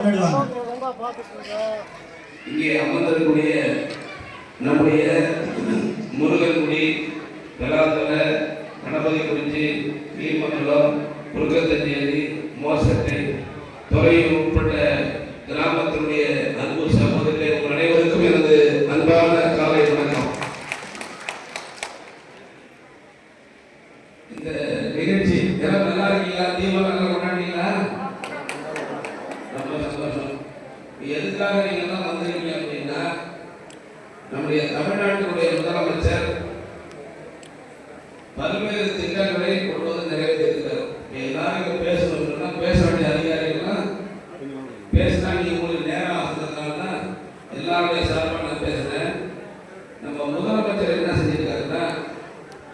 இங்கே அமர்ந்திருக்கக்கூடிய நம்முடைய முருகன்குடி, பெலாத்தல, கணபதி குறிச்சி, கீழ்மங்கலம், முருகத்தஞ்சேரி, மோசட்டை, துறையூர் உட்பட்ட கிராமத்தினுடைய அன்பு சகோதரர்களே, உங்கள் அனைவருக்கும் எனது அன்பான காலை வணக்கம். இந்த நிகழ்ச்சி எல்லாம் நல்லா இருக்கீங்களா? தீபாவளி நல்லா கொண்டாடுறீங்களா? ரொம்ப சந்தோஷம். எதுக்காக நீங்க எல்லாம் வந்திருக்கீங்க அப்படின்னா, நம்முடைய தமிழ்நாட்டினுடைய முதலமைச்சர் பல்வேறு திட்டங்களை கொண்டு வந்து நிறைவேற்றிருக்கிறார். எல்லாரும் பேசணும்னா பேச வேண்டிய அதிகாரிகள்லாம் பேசினா நீங்க உங்களுக்கு நேரம் ஆகுறதுனால தான் எல்லாருடைய சார்பாக நான் பேசுறேன். நம்ம முதலமைச்சர் என்ன செஞ்சிருக்காருன்னா,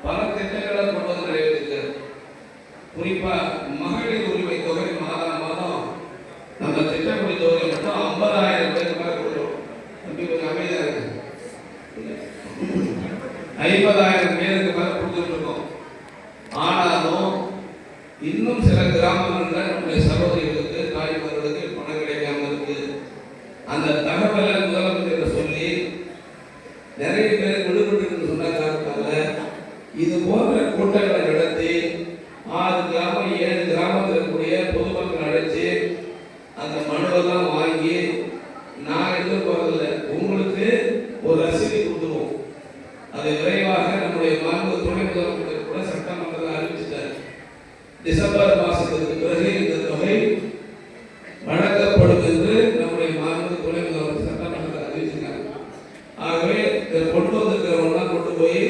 பல திட்டங்களை கொண்டு வந்து நிறைவேற்றிருக்காரு. குறிப்பா மகளிர் உரிமை தொகை மாதம் மாதம் நம்ம திட்டக்குடி தொகை மட்டும் 50,000 பேருக்கு மேல கொடுக்கிறோம். கொஞ்சம் அமைதியா இருக்கு. 50,000 பேருக்கு மேல கொடுத்துட்டு இருக்கோம். ஆனாலும் இன்னும் சில கிராமங்கள்ல நம்முடைய சகோதரிகளுக்கு, தாய்மார்களுக்கு பணம் கிடைக்காம இருக்கு. அந்த தகவலை முதலமைச்சர் சொல்லி நிறைய பேர் விடுபட்டு சொன்ன காரணத்தால இது போன்ற கூட்டங்களை நடத்தி 6 கிராமம் 7 கிராமத்தில் இருக்கக்கூடிய பொதுமக்கள் அழைச்சி அந்த மனுவெல்லாம் வாங்கி நான் எடுத்து போறதில்லை, உங்களுக்கு ஒரு ரசீது கொடுத்துருவோம். அதை விரைவாக நம்முடைய மாண்பு துணை முதலமைச்சர் கூட சட்டமன்றத்தில் அறிவிச்சிட்டார். டிசம்பர் மாசத்துக்கு பிறகு இந்த தொகை வழங்கப்படும் என்று நம்முடைய மாண்பு துணை முதலமைச்சர் சட்டமன்றத்தில் அறிவிச்சிருக்காங்க. ஆகவே இதை கொண்டு வந்திருக்கிறவங்க கொண்டு போய்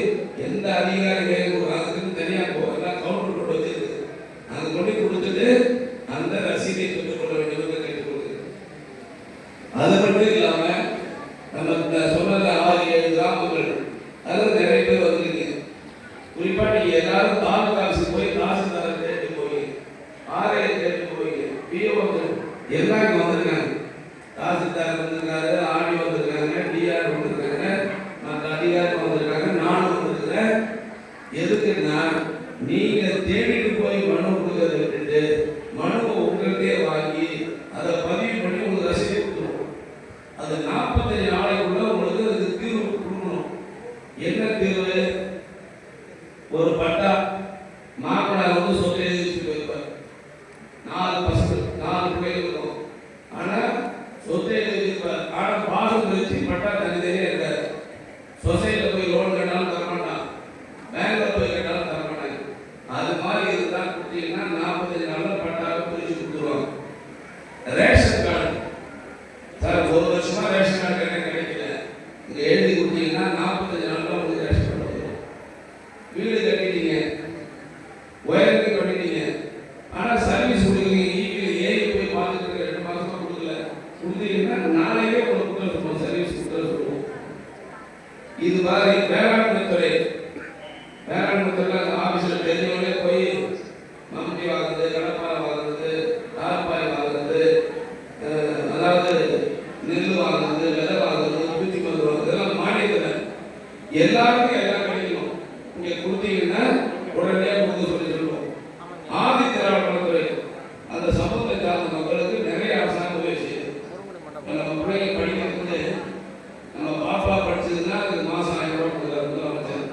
எந்த அதிகாரிகளும் அதுக்குன்னு தனியாக போகலாம், கவுண்டர் கொண்டு வச்சிருக்கு. அதை கொண்டு கொடுத்துட்டு அந்த ரசீதை பெற்றுக் கொள்ள வேண்டும் என்று கேட்டுக்கொள்கிறேன். அது மட்டும் இல்லாம நம்ம சொன்ன 6-7 கிராமங்கள் அதில் நிறைய பேர் வந்திருக்கு. குறிப்பா நீங்க எல்லாரும் தாலுகா ஆஃபீஸ் போய் தாசில்தாரை கேட்டு போய், ஆர்ஐ கேட்டு போய், பிஓ எல்லாம் இங்க வந்திருக்காங்க. தாசில்தார் வந்திருக்காரு, ஆடி வந்திருக்காங்க, டிஆர் வந்திருக்காங்க, மற்ற அதிகாரி வந்திருக்காங்க, நானும் வந்திருக்கிறேன். எதுக்குன்னா, நீங்க தேடிட்டு போய் மனு கொடுக்கறதை விட்டுட்டு மனுவை உங்கள்கிட்டே வாங்கி அதை பதிவு பண்ணி உங்களுக்கு ரசீது கொடுத்துருவோம். அது 45 நாளைக்குள்ள உங்களுக்கு அதுக்கு தீர்வு கொடுக்கணும். என்ன தீர்வு? ஒரு பட்டா மாமனார் வந்து சொத்தை எழுதி வைப்பார். 4 பசங்க 4 பிள்ளைகள் இருக்கும். ஆனா சொத்தை எழுதி வைப்பார். ஆனா பாசம் வச்சு பட்டா தனித்தனியே இருக்காரு. சொசைட்டில போய் லோன் கேட்டாலும் தரமாட்டான், பேங்க்ல போய் கேட்டாலும் தரமாட்டாங்க. அது மாதிரி இருந்தா கொடுத்தீங்கன்னா 45 நாள்ல பட்டாவை பிரிச்சு கொடுத்துருவாங்க. ரேஷன் கார்டு சார், 1 வருஷமா ரேஷன் கார்டு எனக்கு கிடைக்கல, இங்க எழுதி கொடுத்தீங்கன்னா 45 நாள்ல உங்களுக்கு ரேஷன் கார்டு வந்துடும். வீடு கட்டிட்டீங்க, ஒயருக்கு கட்டிட்டீங்க, ஆனா சர்வீஸ் கொடுக்குறீங்க, ஏஐ போய் பார்த்துட்டு 2 மாசமா கொடுக்கல, கொடுத்தீங்கன்னா நாளைக்கே உங்களுக்கு கொடுத்துருவோம், சர்வீஸ் கொடுத்துருவோம். இது மாதிரி வேளாண்மை துறை, வேளாண்மை துறையில அந்த ஆபீஸ்ல தெரிஞ்சவங்களே போய் மம்பி வாங்குறது, கடப்பாறை வாங்குறது, தார்பாய் வாங்குறது, அதாவது நெல் வாங்குறது, விதை வாங்குறது, பூச்சி மருந்து வாங்குறது, எல்லாம் மானியத்தில் எல்லாருக்கும் எல்லாம் கிடைக்கணும். இங்க கொடுத்தீங்கன்னா உடனே கொடுக்க சொல்லி சொல்லுவோம். ஆதி திராவிடத்துறை அந்த சமூகத்தை சார்ந்த மக்களுக்கு நிறைய அரசாங்கம் உதவி செய்யுது. நம்ம பிள்ளைங்க படிக்கிறது, நம்ம பாப்பா படிச்சதுன்னா அதுக்கு மாசம் 1000 ரூபாய் கொடுக்குறாரு முதலமைச்சர்.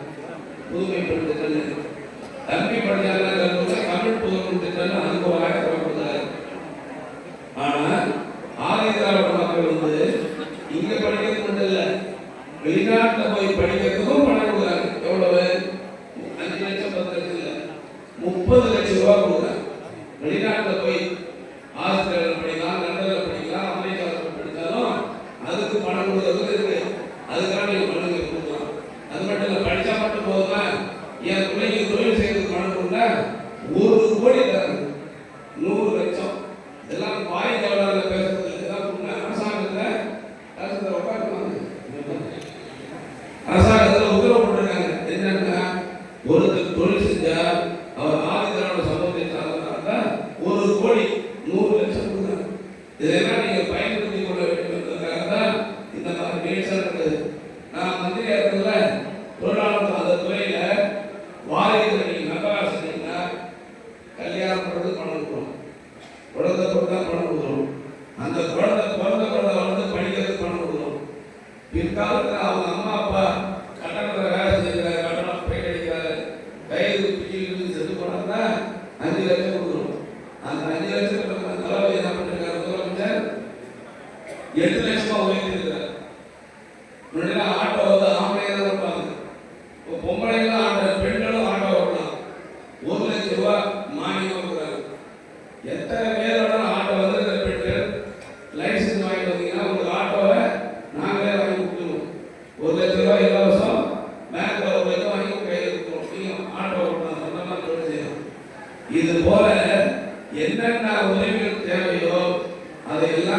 புதுமை பெண் திட்டம், தம்பி படிச்சாலும் தமிழ் புதுமை திட்டம், அதுக்கு 1000 ரூபாய் கொடுக்குறாரு. ஆனா ஆதி திராவிட மக்கள் வந்து இங்க படிக்கிறது மட்டும் இல்ல, வெளிநாட்டுல போய் படிக்கிறதுக்கும் பணம் கொடுக்குறாங்க. எவ்வளவு? 5 லட்சம் 10 லட்சம் இல்ல, 30 லட்சம் ரூபாய் கொடுக்குறாங்க. வெளிநாட்டுல போய் ஆஸ்திரேலியாவில் படிக்கலாம், லண்டன்ல படிக்கலாம், அமெரிக்காவில் படித்தாலும் அதுக்கு பணம் கொடுக்கறது இருக்கு. அதுக்காக நீங்க பணம் கொடுக்கலாம். அது மட்டும் இல்ல, படிச்சா மட்டும் போதுமா? என் பிள்ளைக்கு தொழில் செய்யறதுக்கு பணம் கொடுத்தா 1 கோடி தராங்க, 100 லட்சம். இதெல்லாம் வாய் தவறாக பேசுறது. இதெல்லாம் உண்மை. அரசாங்கத்துல உட்காருவாங்க, அரசாங்கத்துல உத்தரவு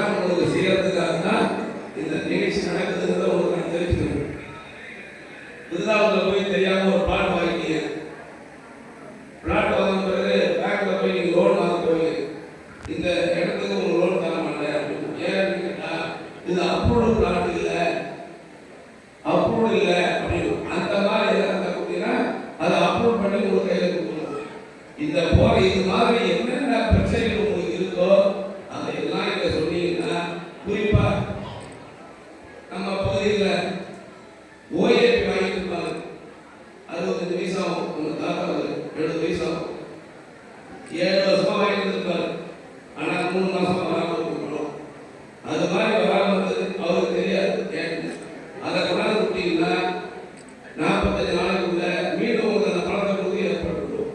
இதெல்லாம் உங்களுக்கு செய்யறதுக்காக தான் இந்த நிகழ்ச்சி நடக்குதுங்கிறத உங்களுக்கு நான் தெரிவிச்சுக்கணும். புதுதாவில் போய் தெரியாம ஒரு பிளாட் வாங்கிட்டீங்க. பிளாட் வாங்கின பிறகு பேங்க்ல போய் நீங்க லோன் வாங்க போய் இந்த இடத்துக்கு உங்களுக்கு லோன் தர மாட்டேன் அப்படின்னு ஏன்னு கேட்டா இது அப்ரூவல் பிளாட் இல்லை, அப்ரூவல் இல்லை அப்படின்னு அந்த மாதிரி எதாவது கொடுத்தீங்கன்னா அதை அப்ரூவ் பண்ணி உங்களுக்கு கையில் கொடுக்கணும். இந்த போற இது மாதிரி என்னென்ன பிரச்சனைகள் உங்களுக்கு இருக்கோ அதையெல்லாம் இங்க சொன்னீங்கன்னா குறிப்பா நம்ம பகுதியில் ஓஏபி வாங்கிட்டு இருப்பாங்க. 65 வயசாகும் உங்க தாத்தா 70 வயசாகும் 7 வருஷமா வாங்கிட்டு இருப்பாரு. ஆனா 3 மாசமா வராம இருக்கணும். அது மாதிரி வராம அவருக்கு தெரியாது கேட்டு அதை கொண்டாந்து கொடுத்தீங்கன்னா 45 நாளைக்குள்ள மீண்டும் உங்களுக்கு அந்த பணத்தை கொடுத்து ஏற்பட்டுடும்.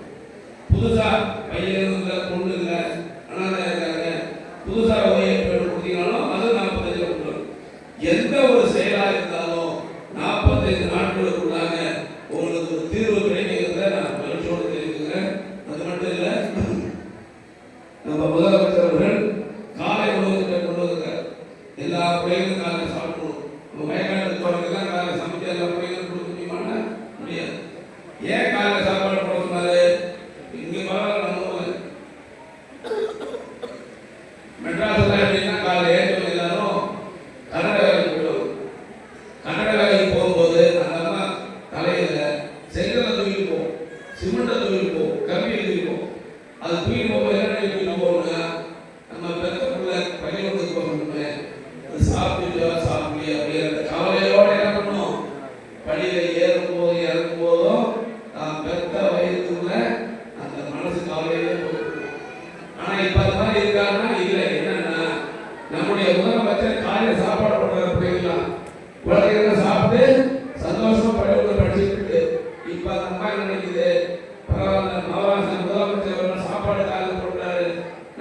புதுசா பையன் இல்லை பொண்ணு இல்லை அனாதை இருக்காங்க புதுசா ஓஏபி கொடுத்தீங்கன்னாலும் அது 45 கொடுக்கணும். எந்த ஒரு செயலா இருந்தாலும் 45 நாட்களுக்குள்ளாக உங்களுக்கு ஒரு தீர்வு கிடைக்கிறத நான் மகிழ்ச்சியோடு தெரிவிக்கிறேன். அது மட்டும் இல்லை, நம்ம முதலமைச்சர் அவர்கள் காலை உணவு கொண்டு வந்திருக்கார். எல்லா பிள்ளைகளும் காலை சாப்பிடணும். நம்ம வயக்காட்டுக்கு போறதுக்கெல்லாம் காலை சமைச்சு எல்லா பிள்ளைகளும் கொடுக்க முடியுமானா முடியாது. ஏன் காலை சாப்பாடு போட சொன்னாரு? இங்க பரவாயில்ல, நம்ம மெட்ராஸ்ல எப்படின்னா காலை ஏற்றம் எல்லாரும் கன்னட வேலைக்கு போயிடுவாங்க. கன்னட வேலைக்கு போகும்போது அந்த அம்மா தலையில செங்கலை தூக்கிட்டு போவோம், சிமெண்ட்டை தூக்கிட்டு போவோம், கம்பியை தூக்கிட்டு போவோம். அது தூக்கிட்டு போகும்போது என்ன தூக்கிட்டு போகணும்னா நம்ம பெற்ற பிள்ளை பள்ளிக்கூடத்துக்கு போகணுமே அது சாப்பிட்டு சாப்பிடலையே அப்படிங்கிற கவலையோட என்ன பண்ணணும், பள்ளியில ஏறும் போது இறக்கும் போதும் நான் பெற்ற வயதுக்குள்ள அந்த மனசு கவலையிலே போயிட்டு. ஆனா இப்ப அந்த மாதிரி இருக்காங்கன்னா இல்லை. என்னன்னா நம்முடைய முதலமைச்சர் காலையில சாப்பாடு போடுற பிள்ளைங்களாம் குழந்தைங்க சாப்பிட்டு சந்தோஷமா பள்ளிக்கூட படிச்சுட்டு இப்ப அந்த அம்மா என்ன நினைக்குது, பரவாயில்ல மகாராஷ்டிர முதலமைச்சர் சாப்பாடு காலையில் போடுறாரு,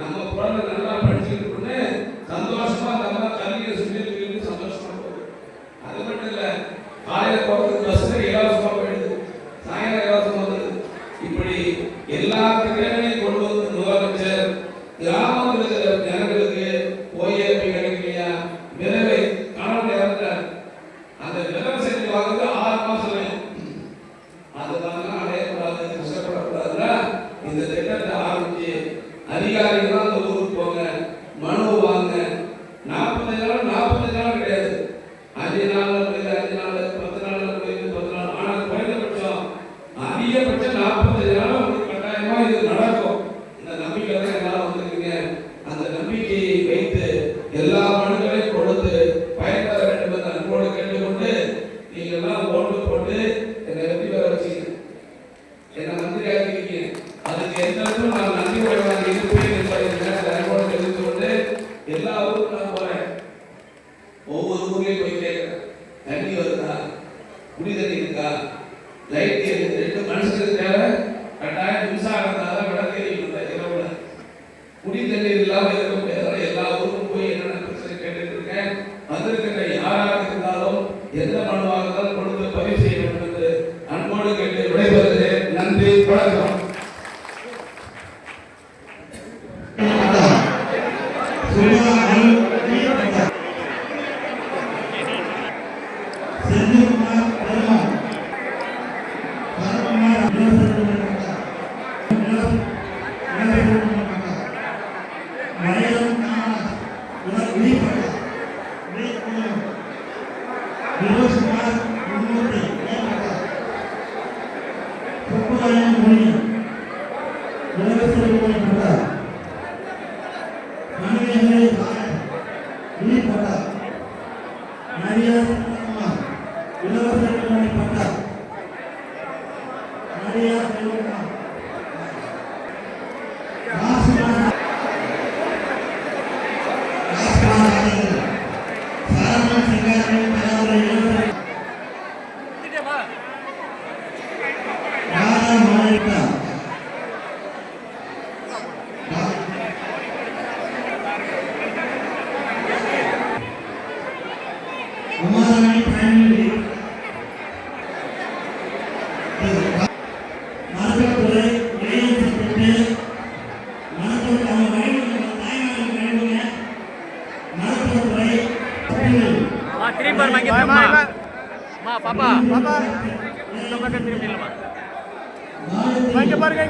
நம்ம குழந்தை நல்லா படிச்சுக்கிட்டு சந்தோஷமா அந்த அம்மா கல்வியை சுற்றி சந்தோஷமா போகுது. அது மட்டும் இல்ல, காலையில போறதுக்கு பஸ்ல இலவசமா போயிடுது, சாயங்காலம் இலவசமா வருது. இப்படி எல்லா திட்டங்களையும் கொண்டு வந்து முதலமைச்சர் கிராமத்தில் இருக்கிற ஜனங்களுக்கு ஓஏபி கிடைக்கலையா, விதவை கணவன் இறந்தார், அந்த விதவை செஞ்சு வாங்குறது 6 மாசம் வேணும். அதுதான் அடையக்கூடாது, கஷ்டப்படக்கூடாதுன்னா இந்த திட்டத்தை ஆரம்பிச்சு அதிகாரிகள் தான் அந்த ஊருக்கு போங்க, மனு வாங்க. 45 நாள் கிடையாது, 5 நாள் 5 நாள் 10 நாள் 10 நாள். ஆனால் குறைந்தபட்சம் அதிகபட்சம் 45 நாள் உங்களுக்கு கட்டாயமா இது நடக்கும். இந்த நம்பிக்கை தான் எல்லாம் வந்திருக்கீங்க. அந்த நம்பிக்கையை வைத்து எல்லா மனுக்களையும் கொடுத்து பயன்பெற வேண்டும் என்ற அன்போடு கேட்டுக்கொண்டு நீங்க எல்லாம் ஓட்டு போட்டு என்னை வெற்றி பெற வச்சீங்க, என்னை மந்திரி ஆக்கிருக்கீங்க. அதுக்கு எந்த நான் நன்றி உடையவனாக இருப்பேன் என்பதை அன்போடு தெரிவித்து கொண்டு எல்லா ஊருக்கும் நான் போறேன். ஒவ்வொரு ஊர்லயும் போய் கேட்கிறேன், தண்ணி வருதா, குடி தண்ணி இருக்கா, லைட் இருக்கு. 2 மனுஷனுக்கு தேவை கட்டாயம் மின்சாரம் தான், விளக்கு எரியுது இரவுல. குடி தண்ணீர் இல்லாம இருக்க முடியாது. எல்லா ஊருக்கும் போய் என்னென்ன பிரச்சனை கேட்டுட்டு இருக்கேன். வந்திருக்கிற யாராக இருந்தாலும் எந்த மனுவாக இருந்தாலும் கொடுத்து பதிவு செய்ய வேண்டும் என்று அன்போடு கேட்டு விடைபெறுகிறேன். நன்றி, வணக்கம். திரும்பி பாருமா இங்க திரும்பமா மா பாப்பா பாப்பா இந்த பக்கம் திரும்பி இல்லமா இங்க பாருங்க கை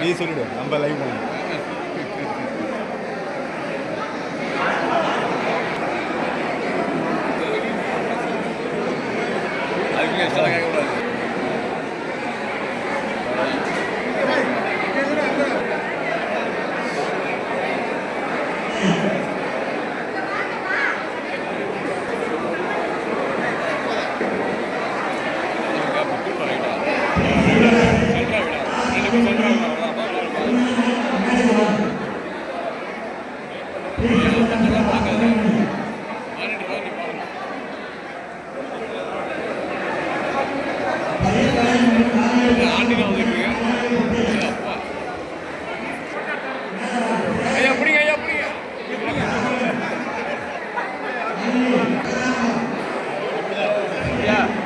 நீ சொல்லிடு நம்ம லைவ் பண்ணணும். Yeah.